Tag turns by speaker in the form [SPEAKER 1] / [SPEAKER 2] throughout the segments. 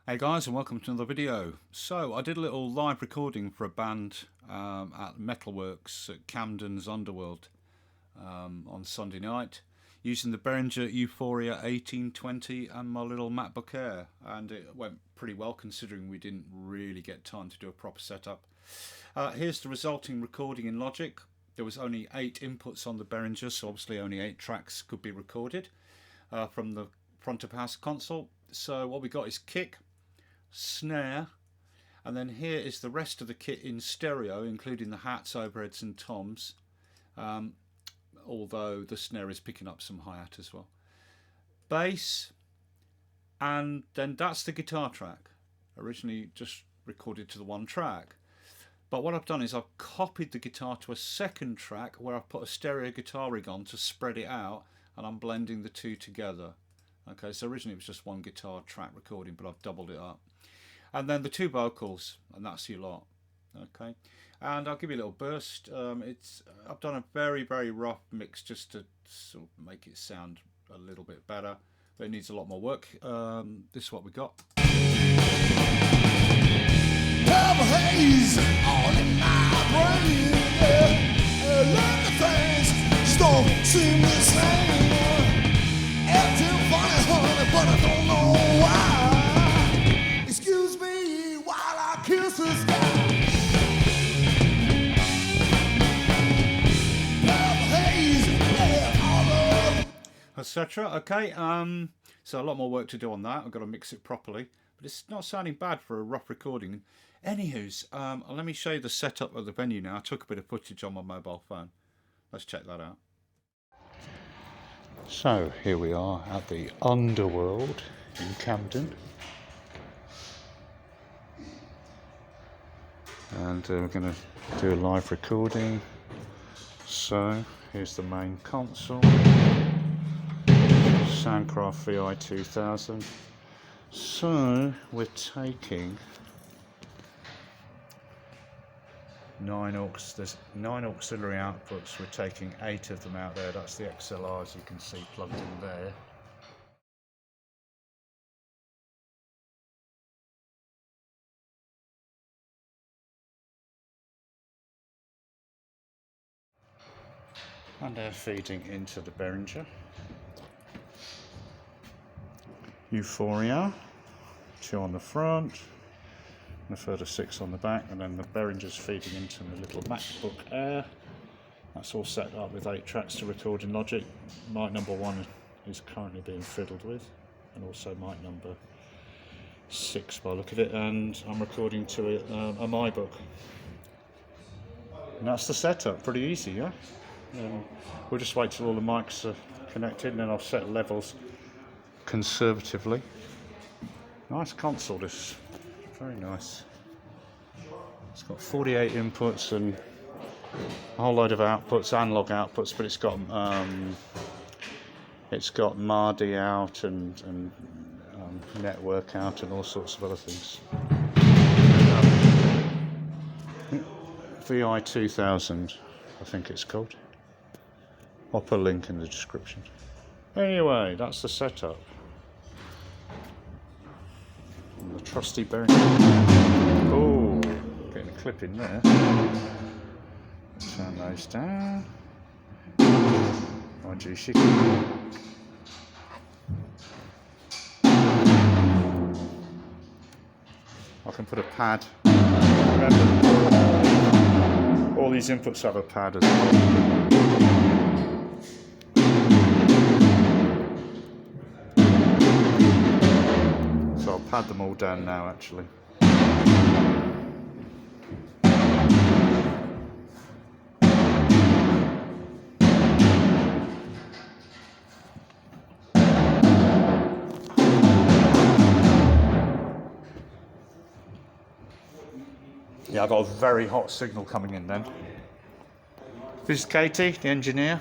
[SPEAKER 1] Hey guys, and welcome to another video. So I did a little live recording for a band at Metalworks at Camden's Underworld on Sunday night using the Behringer UMC1820 and my little Macbook Air, and it went pretty well considering we didn't really get time to do a proper setup. Here's the resulting recording in Logic. There was only 8 inputs on the Behringer, so obviously only 8 tracks could be recorded from the front of house console. So what we got is kick, snare, and then here is the rest of the kit in stereo, including the hats, overheads and toms, although the snare is picking up some hi-hat as well. Bass, and then that's the guitar track, originally just recorded to the one track. But what I've done is I've copied the guitar to a second track where I've put a stereo guitar rig on to spread it out, and I'm blending the two together. Okay, so originally it was just one guitar track recording, but I've doubled it up. And then the 2 vocals, and that's your lot. Okay, and I'll give you a little burst. I've done a very rough mix just to sort of make it sound a little bit better, but it needs a lot more work. This is what we got.
[SPEAKER 2] Haze all in my brain. Let the things just don't seem the same. Acting funny, honey, but I don't know why. Excuse me while I kiss the sky. Haze, yeah, all of
[SPEAKER 1] Etc. Okay, so a lot more work to do on that. I've got to mix it properly, but it's not sounding bad for a rough recording. Anywho's, let me show you the setup of the venue now. I took a bit of footage on my mobile phone. Let's check that out. So here we are at the Underworld in Camden, and we're going to do a live recording. So here's the main console, Soundcraft Vi2000. So we're taking there's 9 auxiliary outputs. We're taking 8 of them out there. That's the XLRs you can see plugged in there. And they're feeding into the Behringer. Euphoria, 2 on the front, and a further 6 on the back, and then the Behringer's feeding into the little Macbook Air. That's all set up with 8 tracks to record in Logic. Mic number 1 is currently being fiddled with, and also mic number 6 by the look of it, and I'm recording to a MyBook. And that's the setup, pretty easy, yeah? We'll just wait till all the mics are connected, and then I'll set levels conservatively. Nice console, this. Very nice. It's got 48 inputs and a whole load of outputs, analog outputs, but it's got MADI out and network out and all sorts of other things. Vi2000, I think it's called. I'll put a link in the description. Anyway, that's the setup. The trusty Behringer. Oh, getting a clip in there. Turn those down. YG Shiki. I can put a pad. Remember, all these inputs have a pad as well. So I'll pad them all down now, actually. Yeah, I've got a very hot signal coming in then. This is Katie, the engineer.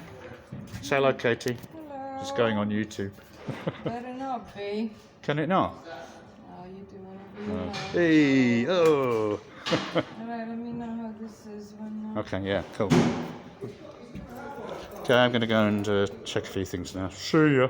[SPEAKER 1] Say hello, Katie.
[SPEAKER 3] Hello.
[SPEAKER 1] It's going on YouTube.
[SPEAKER 3] Better not be.
[SPEAKER 1] Can it not?
[SPEAKER 3] Oh, you do whatever you want.
[SPEAKER 1] Hey, oh.
[SPEAKER 3] Alright, let me know how this is when...
[SPEAKER 1] Okay, yeah, cool. Okay, I'm going to go and check a few things now. See ya.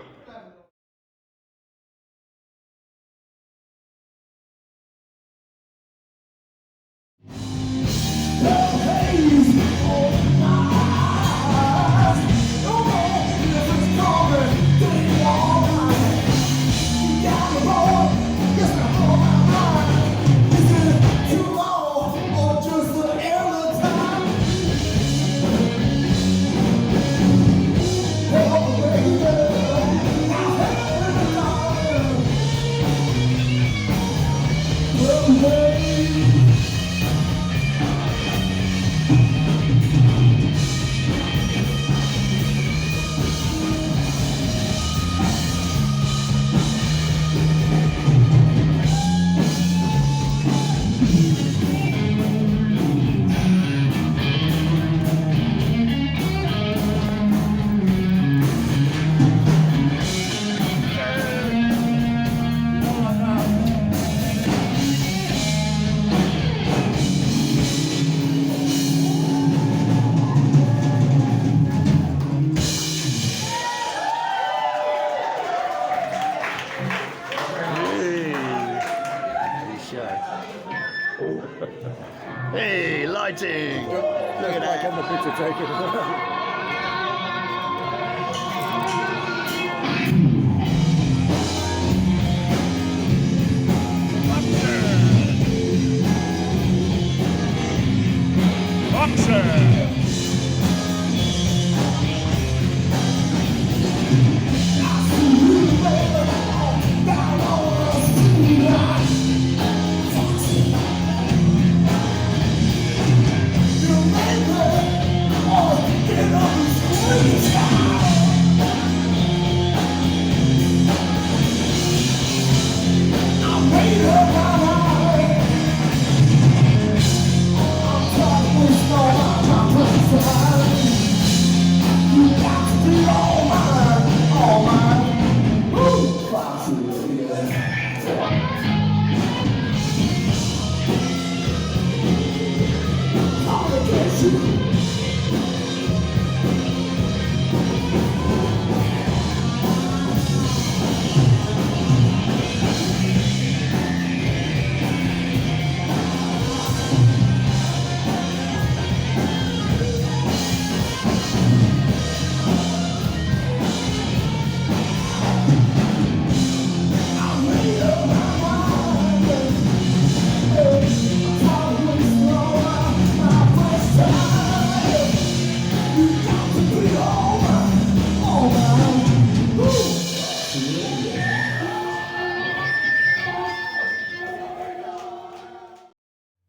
[SPEAKER 4] show. Hey, lighting! Look at that.
[SPEAKER 5] On the picture taken.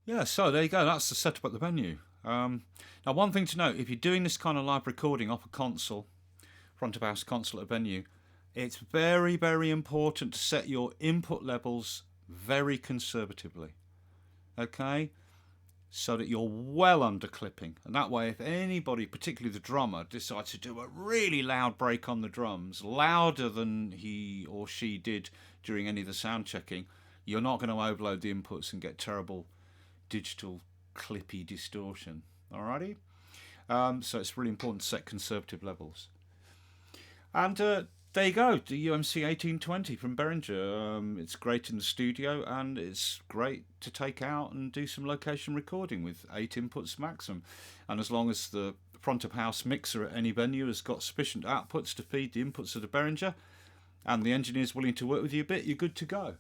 [SPEAKER 1] Yeah, so there you go. That's the setup at the venue. Now, one thing to note, if you're doing this kind of live recording off a console, front of house console at a venue, it's very, very important to set your input levels very conservatively. Okay? So that you're well under clipping. And that way, if anybody, particularly the drummer, decides to do a really loud break on the drums, louder than he or she did during any of the sound checking, you're not going to overload the inputs and get terrible digital clippy distortion. Alrighty? So it's really important to set conservative levels. And there you go, the UMC1820 from Behringer. It's great in the studio, and it's great to take out and do some location recording with 8 inputs maximum. And as long as the front of house mixer at any venue has got sufficient outputs to feed the inputs of the Behringer, and the engineer's willing to work with you a bit, you're good to go.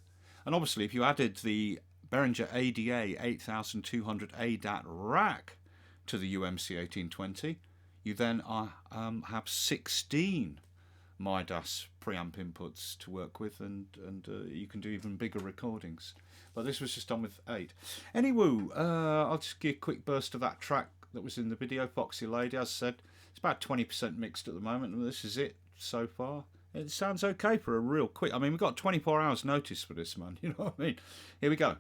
[SPEAKER 1] And obviously, if you added the Behringer ADA 8200 ADAT rack to the UMC1820, you then have 16 Midas preamp inputs to work with, and you can do even bigger recordings. But this was just done with 8. Anyway, I'll just give a quick burst of that track that was in the video, Foxy Lady. As I said, it's about 20% mixed at the moment, and this is it so far. It sounds okay for a real quick. I mean, we've got 24 hours notice for this, man. You know what I mean? Here we go.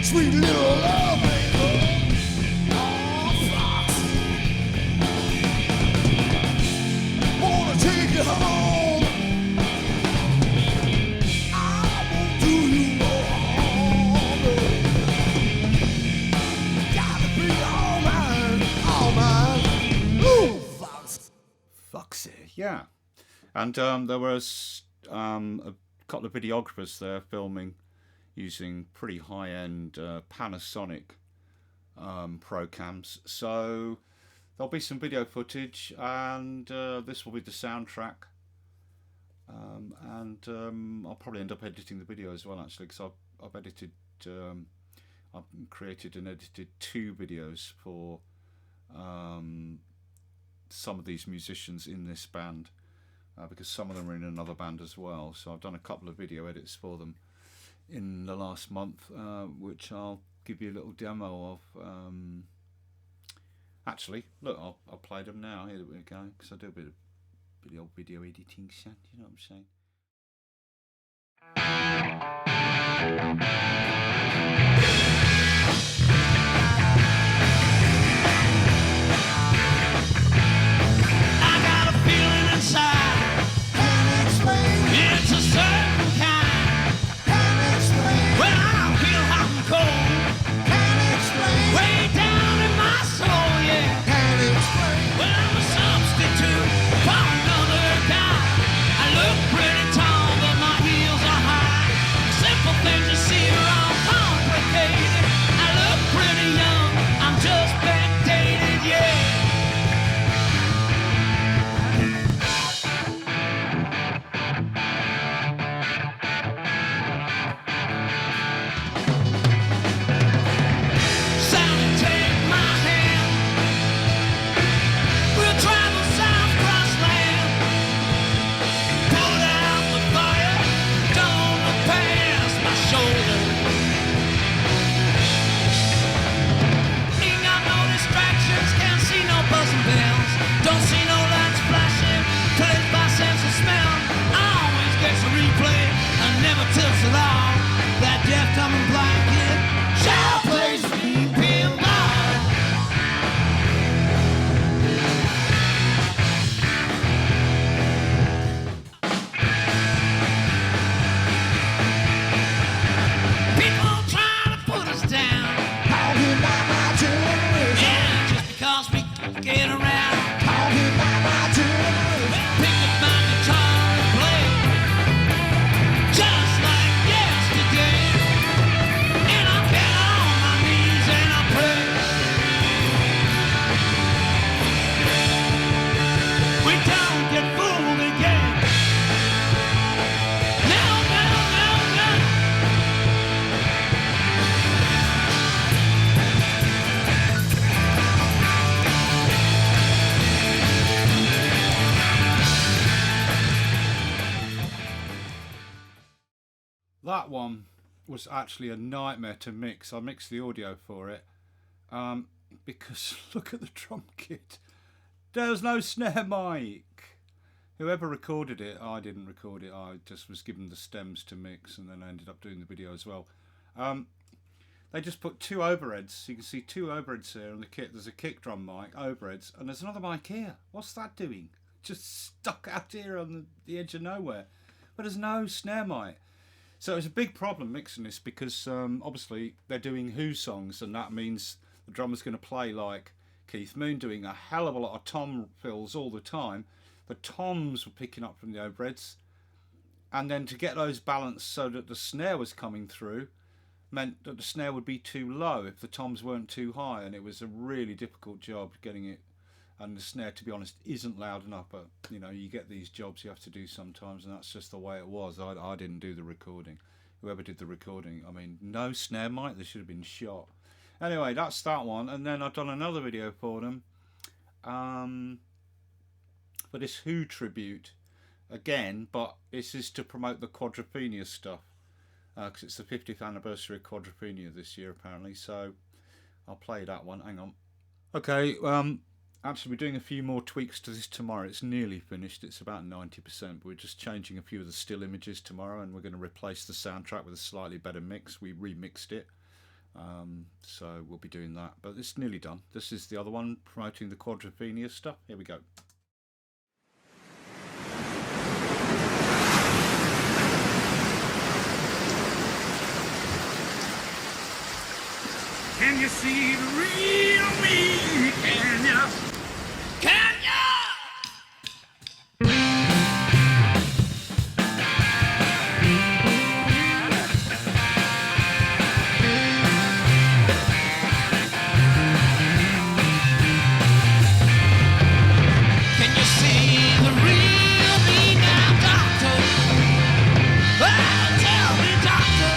[SPEAKER 2] Sweet little love, baby. Oh, Foxy. Wanna take you home. I won't do you no harm, baby. Gotta be all mine. Ooh, Foxy.
[SPEAKER 1] Foxy, yeah. And there was a couple of videographers there filming using pretty high-end Panasonic pro cams. So there'll be some video footage, and this will be the soundtrack. I'll probably end up editing the video as well, actually, because I've created and edited 2 videos for some of these musicians in this band, because some of them are in another band as well. So I've done a couple of video edits for them in the last month, which I'll give you a little demo of. Actually, look, I'll play them now. Here we go, because I do a bit of video editing, you know what I'm saying? that one was actually a nightmare to mix. I mixed the audio for it because look at the drum kit. There's no snare mic. Whoever recorded it, I didn't record it. I just was given the stems to mix, and then I ended up doing the video as well. They just put two overheads. You can see two overheads here on the kit. There's a kick drum mic, overheads, and there's another mic here. What's that doing? Just stuck out here on the edge of nowhere. But there's no snare mic. So it's a big problem mixing this because obviously they're doing Who songs, and that means the drummer's going to play like Keith Moon, doing a hell of a lot of tom fills all the time. The toms were picking up from the overheads, and then to get those balanced so that the snare was coming through meant that the snare would be too low if the toms weren't too high, and it was a really difficult job getting it. And the snare, to be honest, isn't loud enough, but you know, you get these jobs you have to do sometimes, and that's just the way it was. I didn't do the recording. Whoever did the recording, I mean, no snare mic, they should have been shot. Anyway, that's that one, and then I've done another video for them for this Who tribute again, but this is to promote the Quadrophenia stuff because it's the 50th anniversary of Quadrophenia this year apparently, so I'll play that one. Hang on. Okay, actually we're doing a few more tweaks to this tomorrow. It's nearly finished, it's about 90%, but we're just changing a few of the still images tomorrow, and we're going to replace the soundtrack with a slightly better mix. We remixed it, so we'll be doing that, but it's nearly done. This is the other one promoting the Quadrophenia stuff. Here we go.
[SPEAKER 5] Can you see the real me? Can ya? Can ya? Can you see the real me now, doctor? Oh, tell me, doctor.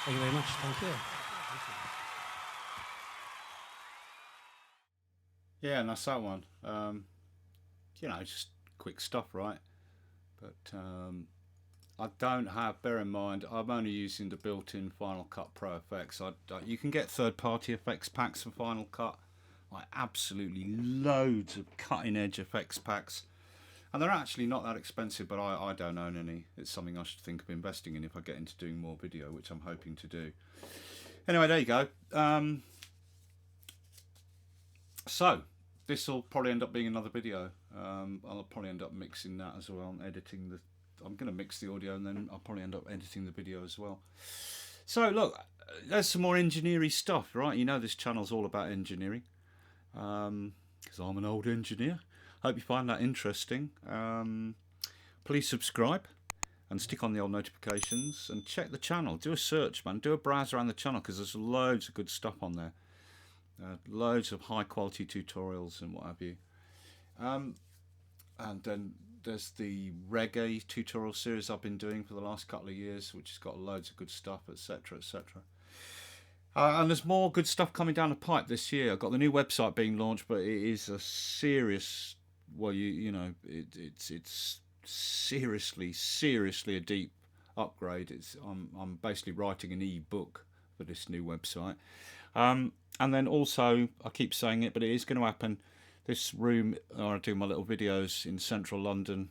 [SPEAKER 6] Thank you very much. Thank you.
[SPEAKER 1] Yeah, and that's that one. You know, just quick stuff, right? But I don't have, bear in mind, I'm only using the built-in Final Cut Pro effects. You can get third-party effects packs for Final Cut, like absolutely loads of cutting-edge effects packs. And they're actually not that expensive, but I don't own any. It's something I should think of investing in if I get into doing more video, which I'm hoping to do. Anyway, there you go. So, this will probably end up being another video. I'll probably end up mixing that as well, and editing the... I'm going to mix the audio, and then I'll probably end up editing the video as well. So, look, there's some more engineering stuff, right? You know this channel's all about engineering, because I'm an old engineer. Hope you find that interesting. please subscribe and stick on the old notifications and check the channel. Do a search, man. Do a browse around the channel because there's loads of good stuff on there. Loads of high quality tutorials and what have you. And then there's the reggae tutorial series I've been doing for the last couple of years, which has got loads of good stuff, etc, etc. And there's more good stuff coming down the pipe this year. I've got the new website being launched, but it is a serious, well, it's seriously a deep upgrade. I'm basically writing an e-book for this new website. And then also, I keep saying it, but it is going to happen. This room where I do my little videos in central London,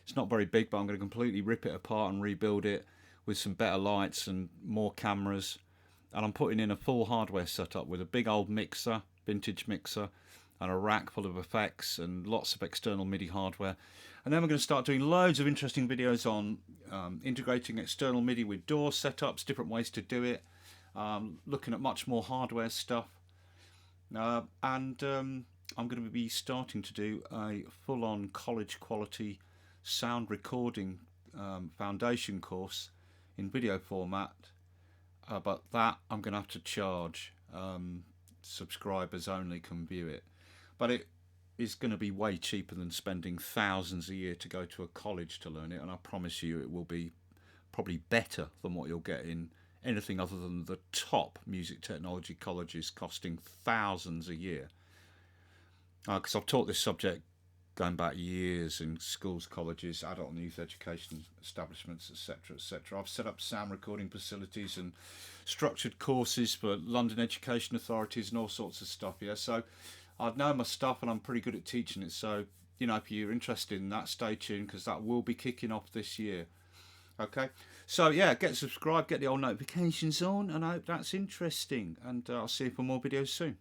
[SPEAKER 1] it's not very big, but I'm going to completely rip it apart and rebuild it with some better lights and more cameras. And I'm putting in a full hardware setup with a big old mixer, vintage mixer, and a rack full of effects and lots of external MIDI hardware. And then we're going to start doing loads of interesting videos on integrating external MIDI with DAW setups, different ways to do it, looking at much more hardware stuff. I'm going to be starting to do a full-on college quality sound recording foundation course in video format, but that I'm going to have to charge. Subscribers only can view it, but it is going to be way cheaper than spending thousands a year to go to a college to learn it, and I promise you it will be probably better than what you'll get in anything other than the top music technology colleges costing thousands a year. Because I've taught this subject going back years in schools, colleges, adult and youth education establishments, etc, etc. I've set up sound recording facilities and structured courses for London education authorities and all sorts of stuff. Yeah, so I know my stuff and I'm pretty good at teaching it. So, you know, if you're interested in that, stay tuned because that will be kicking off this year. Okay, so yeah, get subscribed, get the old notifications on, and I hope that's interesting. And I'll see you for more videos soon.